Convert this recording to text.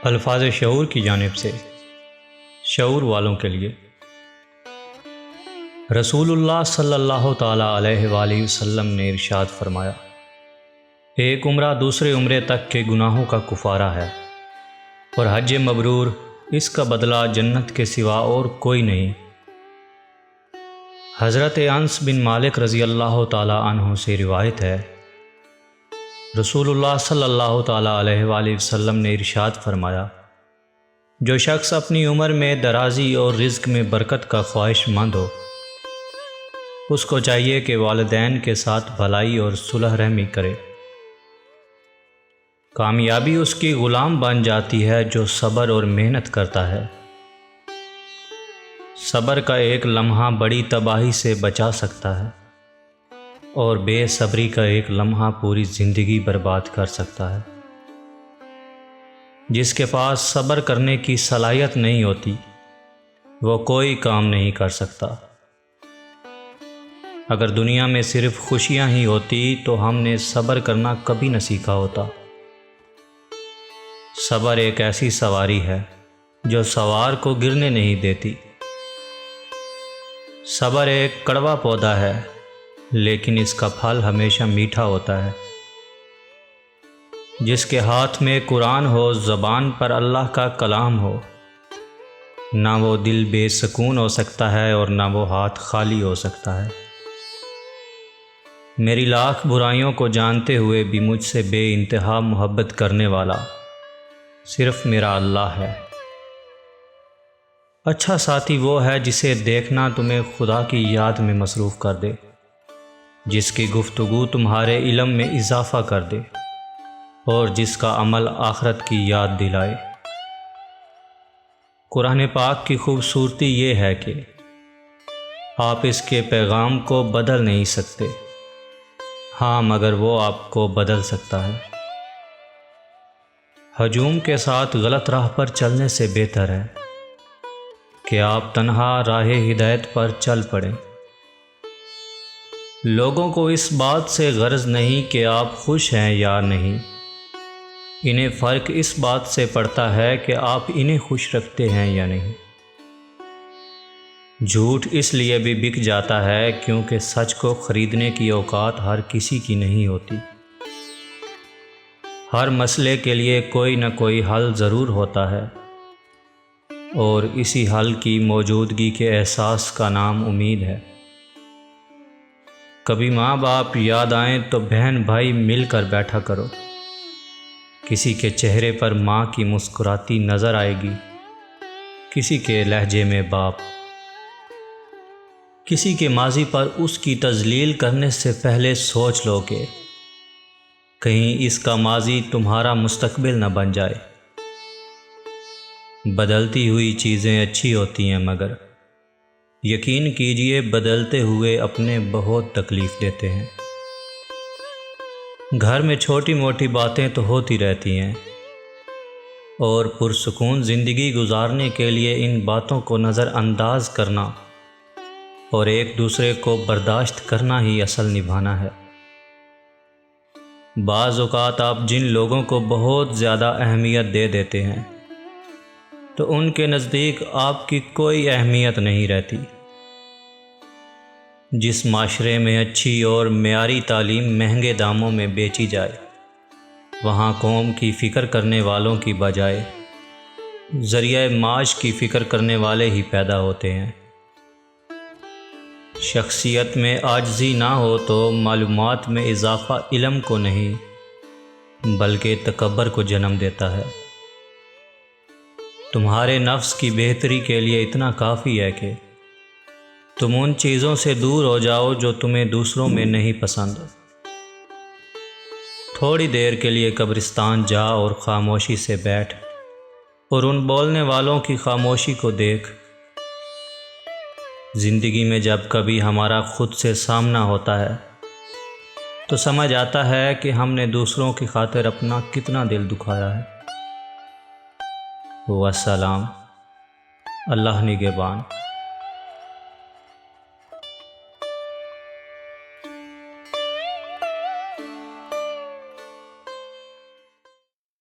الفاظ شعور کی جانب سے شعور والوں کے لیے رسول اللہ صلی اللہ تعالیٰ علیہ وآلہ وسلم نے ارشاد فرمایا، ایک عمرہ دوسرے عمرے تک کے گناہوں کا کفارہ ہے، اور حج مبرور اس کا بدلہ جنت کے سوا اور کوئی نہیں۔ حضرت انس بن مالک رضی اللہ تعالیٰ عنہ سے روایت ہے، رسول اللہ صلی اللہ تعالیٰ علیہ وآلہ وسلم نے ارشاد فرمایا، جو شخص اپنی عمر میں درازی اور رزق میں برکت کا خواہش مند ہو، اس کو چاہیے کہ والدین کے ساتھ بھلائی اور صلح رحمی کرے۔ کامیابی اس کی غلام بن جاتی ہے جو صبر اور محنت کرتا ہے۔ صبر کا ایک لمحہ بڑی تباہی سے بچا سکتا ہے، اور بے صبری کا ایک لمحہ پوری زندگی برباد کر سکتا ہے۔ جس کے پاس صبر کرنے کی صلاحیت نہیں ہوتی، وہ کوئی کام نہیں کر سکتا۔ اگر دنیا میں صرف خوشیاں ہی ہوتی تو ہم نے صبر کرنا کبھی نہ سیکھا ہوتا۔ صبر ایک ایسی سواری ہے جو سوار کو گرنے نہیں دیتی۔ صبر ایک کڑوا پودا ہے، لیکن اس کا پھل ہمیشہ میٹھا ہوتا ہے۔ جس کے ہاتھ میں قرآن ہو، زبان پر اللہ کا کلام ہو، نہ وہ دل بے سکون ہو سکتا ہے اور نہ وہ ہاتھ خالی ہو سکتا ہے۔ میری لاکھ برائیوں کو جانتے ہوئے بھی مجھ سے بے انتہا محبت کرنے والا صرف میرا اللہ ہے۔ اچھا ساتھی وہ ہے جسے دیکھنا تمہیں خدا کی یاد میں مصروف کر دے، جس کی گفتگو تمہارے علم میں اضافہ کر دے، اور جس کا عمل آخرت کی یاد دلائے۔ قرآن پاک کی خوبصورتی یہ ہے کہ آپ اس کے پیغام کو بدل نہیں سکتے، ہاں مگر وہ آپ کو بدل سکتا ہے۔ ہجوم کے ساتھ غلط راہ پر چلنے سے بہتر ہے کہ آپ تنہا راہ ہدایت پر چل پڑیں۔ لوگوں کو اس بات سے غرض نہیں کہ آپ خوش ہیں یا نہیں، انہیں فرق اس بات سے پڑتا ہے کہ آپ انہیں خوش رکھتے ہیں یا نہیں۔ جھوٹ اس لیے بھی بک جاتا ہے کیونکہ سچ کو خریدنے کی اوقات ہر کسی کی نہیں ہوتی۔ ہر مسئلے کے لیے کوئی نہ کوئی حل ضرور ہوتا ہے، اور اسی حل کی موجودگی کے احساس کا نام امید ہے۔ کبھی ماں باپ یاد آئیں تو بہن بھائی مل کر بیٹھا کرو۔ کسی کے چہرے پر ماں کی مسکراتی نظر آئے گی، کسی کے لہجے میں باپ۔ کسی کے ماضی پر اس کی تذلیل کرنے سے پہلے سوچ لو کہ کہیں اس کا ماضی تمہارا مستقبل نہ بن جائے۔ بدلتی ہوئی چیزیں اچھی ہوتی ہیں، مگر یقین کیجئے بدلتے ہوئے اپنے بہت تکلیف دیتے ہیں۔ گھر میں چھوٹی موٹی باتیں تو ہوتی رہتی ہیں، اور پرسکون زندگی گزارنے کے لیے ان باتوں کو نظر انداز کرنا اور ایک دوسرے کو برداشت کرنا ہی اصل نبھانا ہے۔ بعض اوقات آپ جن لوگوں کو بہت زیادہ اہمیت دے دیتے ہیں تو ان کے نزدیک آپ کی کوئی اہمیت نہیں رہتی۔ جس معاشرے میں اچھی اور معیاری تعلیم مہنگے داموں میں بیچی جائے، وہاں قوم کی فکر کرنے والوں کی بجائے ذریعہ معاش کی فکر کرنے والے ہی پیدا ہوتے ہیں۔ شخصیت میں عاجزی نہ ہو تو معلومات میں اضافہ علم کو نہیں بلکہ تکبر کو جنم دیتا ہے۔ تمہارے نفس کی بہتری کے لیے اتنا کافی ہے کہ تم ان چیزوں سے دور ہو جاؤ جو تمہیں دوسروں میں نہیں پسند۔ تھوڑی دیر کے لیے قبرستان جا اور خاموشی سے بیٹھ اور ان بولنے والوں کی خاموشی کو دیکھ۔ زندگی میں جب کبھی ہمارا خود سے سامنا ہوتا ہے تو سمجھ آتا ہے کہ ہم نے دوسروں کی خاطر اپنا کتنا دل دکھایا ہے۔ والسلام، اللہ نگہبان۔